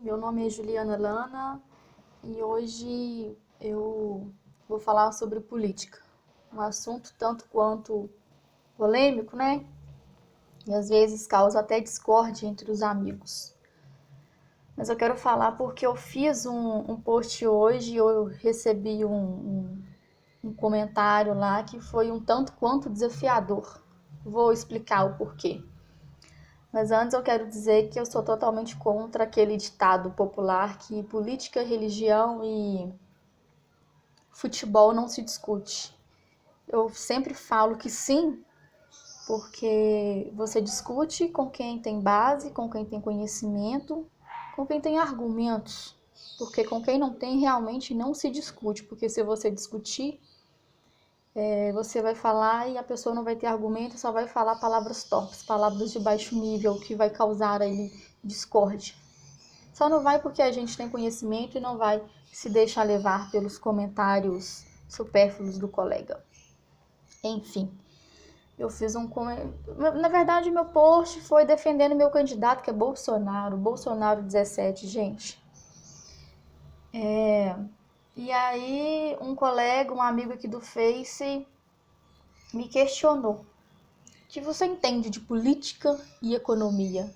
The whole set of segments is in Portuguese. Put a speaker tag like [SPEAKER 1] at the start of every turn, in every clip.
[SPEAKER 1] Meu nome é Juliana Lana e hoje eu vou falar sobre política. Um assunto tanto quanto polêmico, né? E às vezes causa até discórdia entre os amigos. Mas eu quero falar porque eu fiz um post hoje, eu recebi um comentário lá que foi um tanto quanto desafiador. Vou explicar o porquê. Mas antes eu quero dizer que eu sou totalmente contra aquele ditado popular que política, religião e futebol não se discute. Eu sempre falo que sim, porque você discute com quem tem base, com quem tem conhecimento, com quem tem argumentos. Porque com quem não tem realmente não se discute, porque se você discutir, você vai falar e a pessoa não vai ter argumento, só vai falar palavras torpes, palavras de baixo nível, que vai causar aí discórdia. Só não vai porque a gente tem conhecimento e não vai se deixar levar pelos comentários supérfluos do colega. Enfim, eu fiz um comentário. Na verdade, meu post foi defendendo meu candidato, que é Bolsonaro. Bolsonaro 17, gente. E aí, um colega, um amigo aqui do Face, me questionou: o que você entende de política e economia?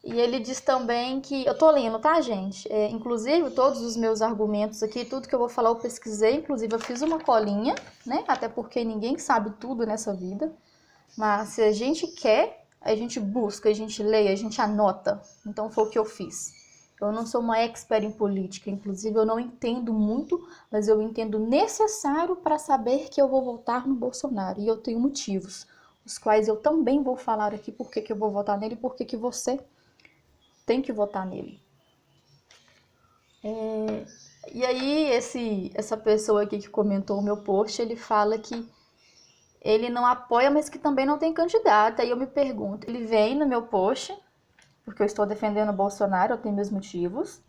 [SPEAKER 1] E ele diz também que... Eu tô lendo, tá, gente? Inclusive, todos os meus argumentos aqui, tudo que eu vou falar eu pesquisei. Inclusive, eu fiz uma colinha, né? Até porque ninguém sabe tudo nessa vida. Mas se a gente quer, a gente busca, a gente lê, a gente anota. Então, foi o que eu fiz. Eu não sou uma expert em política. Inclusive, eu não entendo muito, mas eu entendo necessário para saber que eu vou votar no Bolsonaro. E eu tenho motivos, os quais eu também vou falar aqui por que eu vou votar nele e por que você tem que votar nele. E aí, essa pessoa aqui que comentou o meu post, ele fala que ele não apoia, mas que também não tem candidato. Aí eu me pergunto, ele vem no meu post, porque eu estou defendendo o Bolsonaro, eu tenho meus motivos.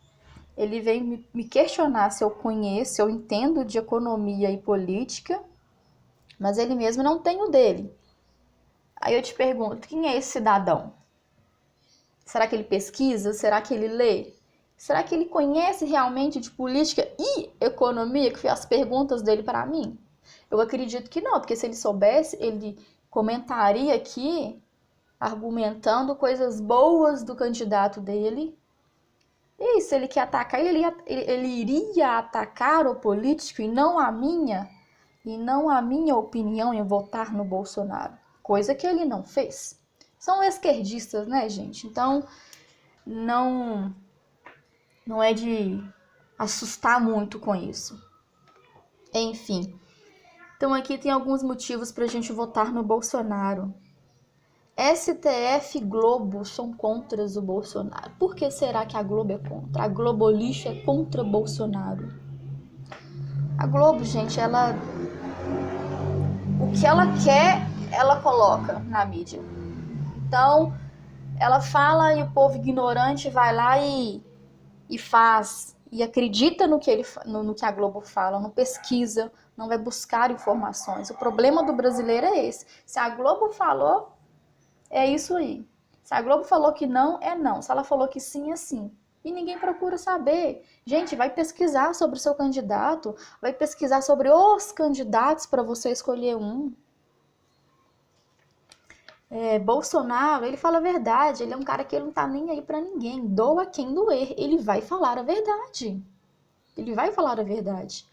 [SPEAKER 1] Ele vem me questionar se eu conheço, se eu entendo de economia e política, mas ele mesmo não tem o dele. Aí eu te pergunto, quem é esse cidadão? Será que ele pesquisa? Será que ele lê? Será que ele conhece realmente de política e economia, que foi as perguntas dele para mim? Eu acredito que não, porque se ele soubesse, ele comentaria aqui, argumentando coisas boas do candidato dele. E se ele quer atacar, ele iria atacar o político e não a minha opinião em votar no Bolsonaro. Coisa que ele não fez. São esquerdistas, né, gente? Então, não é de assustar muito com isso. Enfim, então aqui tem alguns motivos para a gente votar no Bolsonaro. STF e Globo são contra o Bolsonaro. Por que será que a Globo é contra? A Globo lixo é contra Bolsonaro. A Globo, gente, o que ela quer, ela coloca na mídia. Então, ela fala e o povo ignorante vai lá e faz, e acredita no que a Globo fala, não pesquisa, não vai buscar informações. O problema do brasileiro é esse. Se a Globo falou, é isso aí. Se a Globo falou que não, é não. Se ela falou que sim, é sim. E ninguém procura saber. Gente, vai pesquisar sobre o seu candidato, vai pesquisar sobre os candidatos para você escolher um. Bolsonaro, ele fala a verdade, ele é um cara que ele não tá nem aí pra ninguém, doa quem doer, ele vai falar a verdade. Ele vai falar a verdade.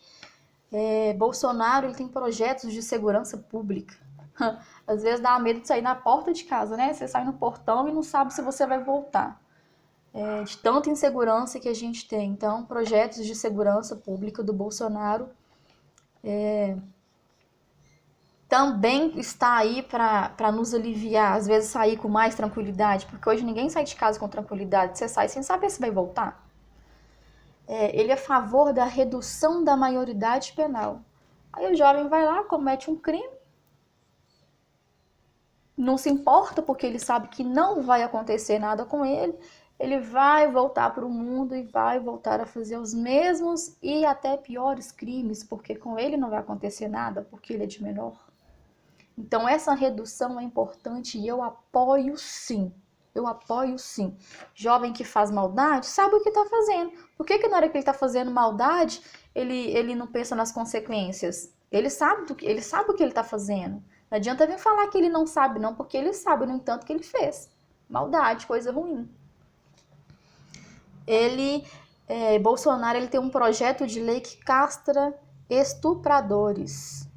[SPEAKER 1] Bolsonaro, ele tem projetos de segurança pública. Às vezes dá medo de sair na porta de casa, né? Você sai no portão e não sabe se você vai voltar. De tanta insegurança que a gente tem. Então, projetos de segurança pública do Bolsonaro também está aí para nos aliviar, às vezes sair com mais tranquilidade, porque hoje ninguém sai de casa com tranquilidade, você sai sem saber se vai voltar. Ele é a favor da redução da maioridade penal. Aí o jovem vai lá, comete um crime, não se importa porque ele sabe que não vai acontecer nada com ele, ele vai voltar para o mundo e vai voltar a fazer os mesmos e até piores crimes, porque com ele não vai acontecer nada, porque ele é de menor. Então essa redução é importante e eu apoio sim. Eu apoio sim. Jovem que faz maldade sabe o que está fazendo. Por que na hora que ele está fazendo maldade, ele não pensa nas consequências? Ele sabe o que ele está fazendo. Não adianta vir falar que ele não sabe, não, porque ele sabe, no entanto, que ele fez. Maldade, coisa ruim. Bolsonaro, ele tem um projeto de lei que castra estupradores.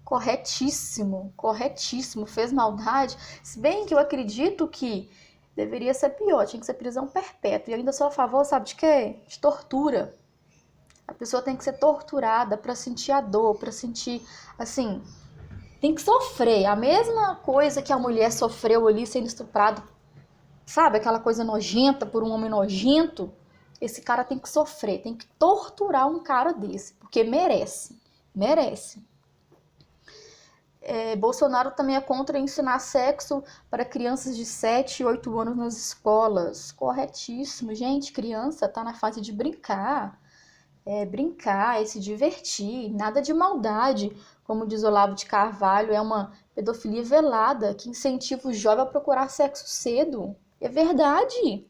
[SPEAKER 1] Corretíssimo, corretíssimo, fez maldade. Se bem que eu acredito que deveria ser pior, tinha que ser prisão perpétua. E eu ainda sou a favor, sabe de quê? De tortura. A pessoa tem que ser torturada para sentir a dor, para sentir, assim, tem que sofrer. A mesma coisa que a mulher sofreu ali sendo estuprada, sabe? Aquela coisa nojenta por um homem nojento. Esse cara tem que sofrer, tem que torturar um cara desse, porque merece, merece. Bolsonaro também é contra ensinar sexo para crianças de 7 e 8 anos nas escolas. Corretíssimo, gente, criança tá na fase de brincar. Brincar, se divertir, nada de maldade. Como diz Olavo de Carvalho, é uma pedofilia velada que incentiva o jovem a procurar sexo cedo. É verdade.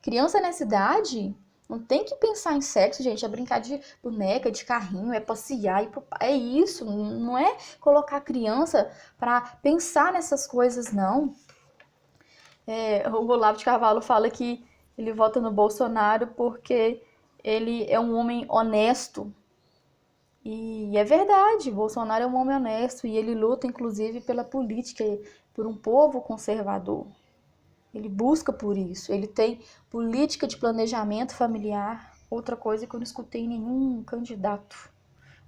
[SPEAKER 1] Criança nessa idade não tem que pensar em sexo, gente. É brincar de boneca, de carrinho, é passear, é isso. Não é colocar a criança para pensar nessas coisas, não. O Olavo de Carvalho fala que ele vota no Bolsonaro porque ele é um homem honesto. E é verdade, Bolsonaro é um homem honesto e ele luta, inclusive, pela política, por um povo conservador. Ele busca por isso, ele tem política de planejamento familiar, outra coisa que eu não escutei nenhum candidato,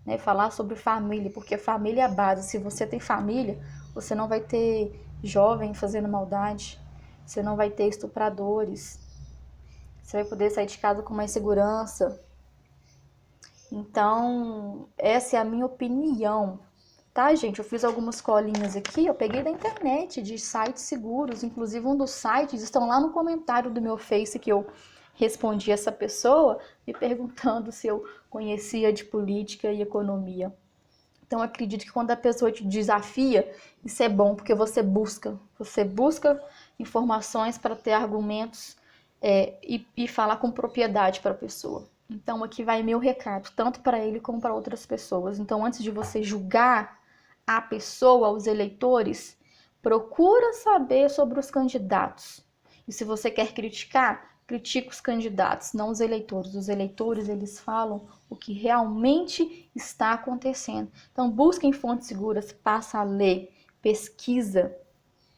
[SPEAKER 1] né, falar sobre família, porque família é a base. Se você tem família, você não vai ter jovem fazendo maldade, você não vai ter estupradores, você vai poder sair de casa com mais segurança. Então, essa é a minha opinião. Tá, gente? Eu fiz algumas colinhas aqui, eu peguei da internet, de sites seguros. Inclusive, um dos sites estão lá no comentário do meu Face que eu respondi essa pessoa, me perguntando se eu conhecia de política e economia. Então, acredito que quando a pessoa te desafia, isso é bom, porque você busca informações para ter argumentos e falar com propriedade para a pessoa. Então, aqui vai meu recado, tanto para ele como para outras pessoas. Então, antes de você julgar a pessoa, os eleitores, procura saber sobre os candidatos. E se você quer criticar, critica os candidatos, não os eleitores. Os eleitores, eles falam o que realmente está acontecendo. Então, busquem fontes seguras, passa a ler, pesquisa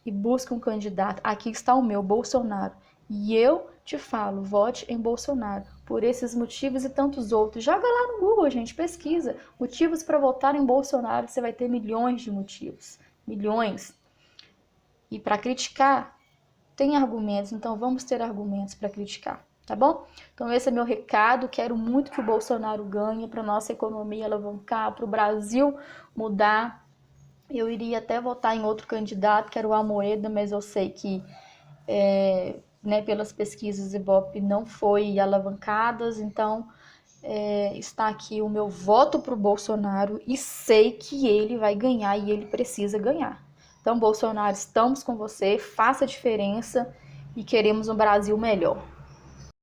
[SPEAKER 1] e busca um candidato. Aqui está o meu, Bolsonaro. E eu te falo, vote em Bolsonaro por esses motivos e tantos outros. Joga lá no Google, gente, pesquisa. Motivos para votar em Bolsonaro, você vai ter milhões de motivos. Milhões. E para criticar, tem argumentos, então vamos ter argumentos para criticar, tá bom? Então esse é meu recado, quero muito que o Bolsonaro ganhe para nossa economia alavancar, para o Brasil mudar. Eu iria até votar em outro candidato, que era o Amoedo, mas eu sei que pelas pesquisas Ibope não foi alavancadas, então está aqui o meu voto para o Bolsonaro e sei que ele vai ganhar e ele precisa ganhar. Então, Bolsonaro, estamos com você, faça a diferença e queremos um Brasil melhor.